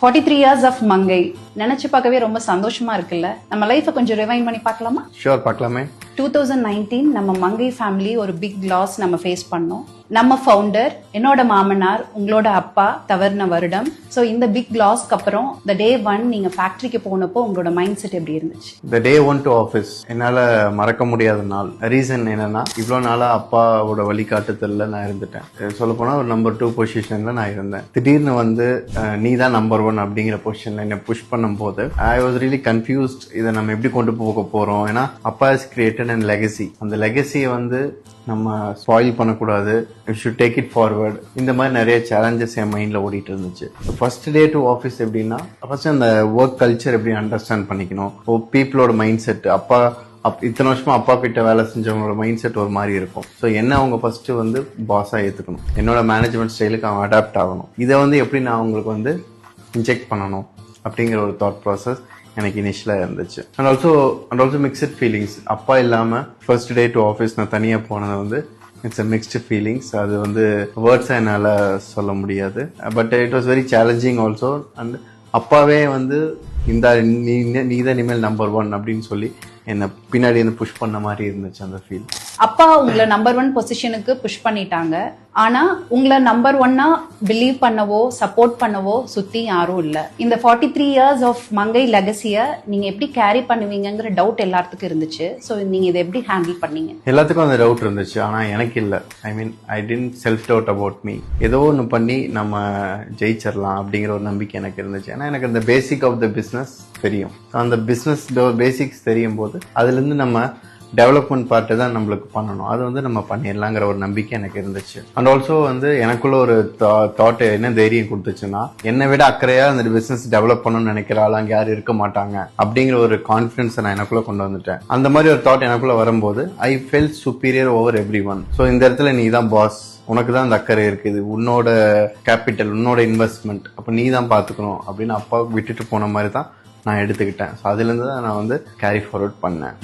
43 years of மங்கை நினைச்சு பார்க்கவே ரொம்ப சந்தோஷமா இருக்குல்ல. நம்ம லைஃபை கொஞ்சம் ரிவைண்ட் பண்ணி பார்க்கலாமா? ஷூர், பார்க்கலாமே. 2019 நம்ம மங்கை ஃபேமிலி ஒரு பிக் லாஸ் நம்ம ஃபேஸ் பண்ணோம். நம்ம ஃபவுண்டர், என்னோட மாமனார், உங்களோட அப்பா தவறின வருடம். ஸோ இந்த பிக் லாஸ்க்கு அப்புறம் the day one நீங்க ஃபேக்டரிக்கு போனப்போ உங்களோட மைண்ட் செட் எப்படி இருந்துச்சு? the day one to office என்னால் மறக்க முடியாத நாள். ரீசன் என்னன்னா, இவ்வளோ நாளாக அப்பாவோட வழிகாட்டுதலில் நான் இருந்துட்டேன். சொல்லப்போனால் ஒரு நம்பர் 2 பொசிஷனில் நான் இருந்தேன். திடீர்னு வந்து நீ தான் நம்பர் 1 அப்படிங்கிற பொசிஷனில் என்னை புஷ் பண்ணும்போது ஐ வாஸ் ரியலி கன்ஃபியூஸ்ட். இதை நம்ம எப்படி கொண்டு போக போகிறோம்? ஏன்னா அப்பா இஸ் கிரியேட்டட் அண்ட் லெகசி. அந்த லெகசியை வந்து நம்ம ஸ்பாயில் பண்ணக்கூடாது. You should take it forward. இந்த மாதிரி நிறைய சேலஞ்சஸ் என் மைண்டில் ஓடிட்டு இருந்துச்சு. ஃபர்ஸ்ட் டே டு ஆஃபீஸ் எப்படின்னா, ஃபர்ஸ்ட் அந்த ஒர்க் கல்ச்சர் எப்படி அண்டர்ஸ்டாண்ட் பண்ணிக்கணும். பீப்புளோட மைண்ட் செட், இத்தனை வருஷமா அப்பா கிட்ட வேலை செஞ்சவங்களோட மைண்ட் செட் ஒரு மாதிரி இருக்கும். ஸோ என்ன அவங்க ஃபர்ஸ்ட் வந்து பாஸாக ஏற்றுக்கணும், என்னோட மேனேஜ்மெண்ட் ஸ்டைலுக்கு அவங்க அடாப்ட் ஆகணும். இதை வந்து எப்படி நான் அவங்களுக்கு வந்து இன்ஜெக்ட் பண்ணணும் அப்படிங்கிற ஒரு தாட் ப்ராசஸ் எனக்கு இனிஷியலாக இருந்துச்சு. And also mixed feelings. அப்பா இல்லாமல் ஃபர்ஸ்ட் டே டு ஆஃபீஸ் நான் தனியாக போனது வந்து இட்ஸ் அ மிக்ஸ்டு ஃபீலிங்ஸ். அது வந்து வேர்ட்ஸாக என்னால் சொல்ல முடியாது. But it was very challenging also. And அப்பாவே வந்து நீ தான் இனிமேல் நம்பர் 1 அப்படின்னு சொல்லி என்னை பின்னாடி வந்து புஷ் பண்ண மாதிரி இருந்துச்சு அந்த ஃபீல். அப்பா உங்களை நம்பர் 1 பொசிஷனுக்கு புஷ் பண்ணிட்டாங்க. ஆனா உங்களை நம்பர் 1 பிலீவ் பண்ணவோ சப்போர்ட் பண்ணவோ சுத்தி யாரும் இல்ல. இந்த 43 years ஆஃப் மங்கை லெகசியை நீங்க எப்படி கேரி பண்ணுவீங்கிற டவுட் எல்லாத்துக்கும் இருந்துச்சு. ஸோ நீங்க இதை எப்படி ஹேண்டில் பண்ணீங்க? எல்லாத்துக்கும் அந்த டவுட் இருந்துச்சு, ஆனா எனக்கு இல்லை. I didn't self doubt about me. ஏதோ ஒன்று பண்ணி நம்ம ஜெயிச்சிடலாம் அப்படிங்கிற ஒரு நம்பிக்கை எனக்கு இருந்துச்சு. ஏன்னா எனக்கு அந்த பேசிக் ஆஃப் த பிஸ்னஸ் தெரியும். அந்த பிஸ்னஸ் பேசிக்ஸ் தெரியும் போது அதுலேருந்து நம்ம டெவலப்மெண்ட் பார்ட்டு தான் நம்மளுக்கு பண்ணணும். அது வந்து நம்ம பண்ணிடலாங்கிற ஒரு நம்பிக்கை எனக்கு இருந்துச்சு. அண்ட் ஆல்சோ வந்து எனக்குள்ள ஒரு தாட் என்ன தைரியம் கொடுத்துச்சுன்னா, என்னை விட அக்கறையா அந்த பிசினஸ் டெவலப் பண்ணணும்னு நினைக்கிற ஆள் அங்கே யாரும் இருக்க மாட்டாங்க அப்படிங்கிற ஒரு கான்ஃபிடன்ஸை நான் எனக்குள்ள கொண்டு வந்துட்டேன். அந்த மாதிரி ஒரு தாட் எனக்குள்ள வரும்போது I felt superior over every one. So இந்த இடத்துல நீ தான் பாஸ், உனக்கு தான் அந்த அக்கறை இருக்குது, உன்னோட கேபிட்டல், உன்னோட இன்வெஸ்ட்மெண்ட், அப்போ நீ தான் பார்த்துக்கணும் அப்படின்னு அப்பாவுக்கு விட்டுட்டு போன மாதிரி தான் நான் எடுத்துக்கிட்டேன். ஸோ அதுலேருந்து தான் நான் வந்து கேரி ஃபார்வர்ட் பண்ணேன்.